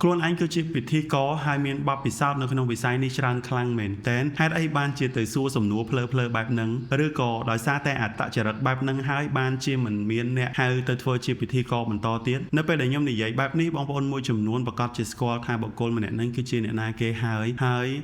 ខ្លួនឯងគឺជាពិធីករហើយមានបទពិសោធន៍នៅក្នុងវិស័យនេះច្រើនខ្លាំងមែនទែនហេតុអីបានជាទៅសួរសំណួរភ្លើៗបែបហ្នឹងឬក៏ដោយសារតែអត្តចរិតបែបហ្នឹងហើយបានជាមិនមានអ្នកហៅទៅធ្វើជាពិធីករបន្តទៀតនៅពេលដែលខ្ញុំនិយាយបែបនេះបងប្អូនមួយចំនួនប្រកាសជាស្គាល់ថាបុគ្គលម្នាក់ហ្នឹងគឺជាអ្នកណាគេហើយ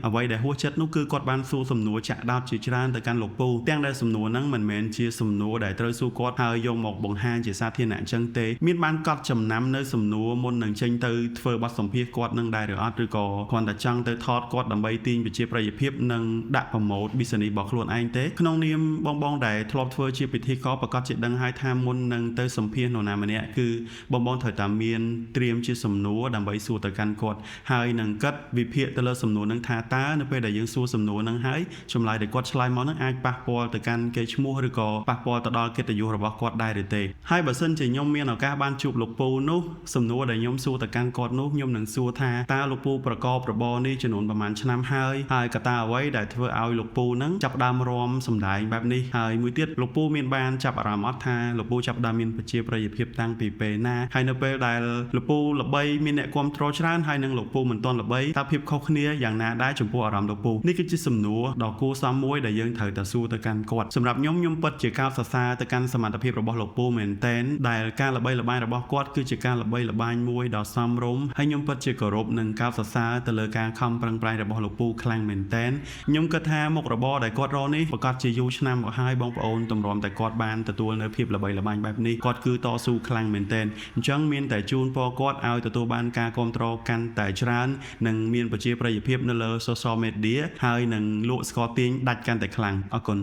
អ្វីដែលហួសចិត្តនោះគឺគាត់បានសួរសំណួរចាក់ដោតជាច្រើនទៅកាន់លោកពូទាំងដែលសំណួរហ្នឹងមិនមែនជាសំណួរដែលត្រូវសួរគាត់ហើយយកមកបង្ហាញជាសាធារណៈអញ្ចឹងទេមានបានកត់ចំណាំនៅសំណួរមុននឹងចេញទៅធ្វើបទសម្ភាសន៍គាត់នឹងដែរឬអត់ឬក៏គ្រាន់តែចង់ទៅថតគាត់ដើម្បីទាញប្រជាប្រិយភាពនិងដាក់ប្រម៉ូទ business របស់ខ្លួនឯងទេក្នុងនាមបងដែលធ្លាប់ធ្វើជាពិធីករប្រកាសជាដឹងហើយថាមុននឹងទៅសម្ភាសន៍នរណាម្នាក់គឺបងត្រូវតែមានត្រៀមជាសំណួរដើម្បីសួរទៅកាន់គាត់ហើយនឹងគិតវិភាគទៅលើសំណួរនឹងថាតើនៅពេលដែលយើងសួរសំណួរនឹងហើយចម្លើយដែលគាត់ឆ្លើយមកនឹងអាចប៉ះពាល់ទៅកាន់កេរ្តិ៍ឈ្មោះឬក៏ប៉ះពាល់ទៅដល់កិត្តិយសរបស់គាត់ដែរឬទេហើយបើសិនជាខ្ញុំមានឱកាសបានជួបលោកពូនោះសំណួរដែលខ្ញុំសួរទៅកាន់គាត់នោះខ្ញុំនឹងសួរថាតើលោកពូប្រកបរបរនេះចំនួនប្រហែលឆ្នាំហើយកត្តាអ្វីដែលធ្វើឲ្យលោកពូនឹងចាប់ផ្ដើមរាំសម្ដែងបែបនេះហើយមួយទៀតលោកពូមានបានចាប់អារម្មណ៍អត់ថាលោកពូចាប់ផ្ដើមមានប្រជាប្រិយភាពតាំងពីពេលណាហើយនៅពេលដែលលោកពូល្បីមានអ្នកគាំទ្រច្រើនហើយនឹងលោកពូមិនទាន់ល្បីតើភាពខុសគ្នាយ៉ាងណាដែរចំពោះអារម្មណ៍លោកពូនេះគឺជាសំណួរដ៏គួរសមមួយដែលយើងត្រូវតែសួរទៅកាន់គាត់សម្រាប់ខ្ញុំពិតជាកោតសរសើរទៅកាន់សមត្ថភាពរបស់លោកពូមែនតែនដែលការល្បីល្បាញរបស់គាត់គឺជាការល្បីល្បាញមួយដ៏សមរម្យហើយខ្ញុំពិតជាគោរពនិងកោតសរសើរទៅលើការខំប្រឹងប្រែងរបស់លោកពូខ្លាំងមែនតែនខ្ញុំគិតថាមុខរបរដែលគាត់រកនេះប្រកាសជាយូរឆ្នាំមកហើយបងប្អូនទម្រាំតែគាត់បានទទួលនៅភាពល្បីល្បាញបែបនេះគាត់គឺតស៊ូខ្លាំងមែនតែនអញ្ចឹងមានតែជូនពរគាត់ឲ្យទទួលបានការគាំទ្រកាន់តែច្រើននិងមានប្រជាប្រិយភាពនៅលើ social media ហើយនឹងលក់ស្ករទាញដាច់កាន់តែខ្លាំងអរគុណ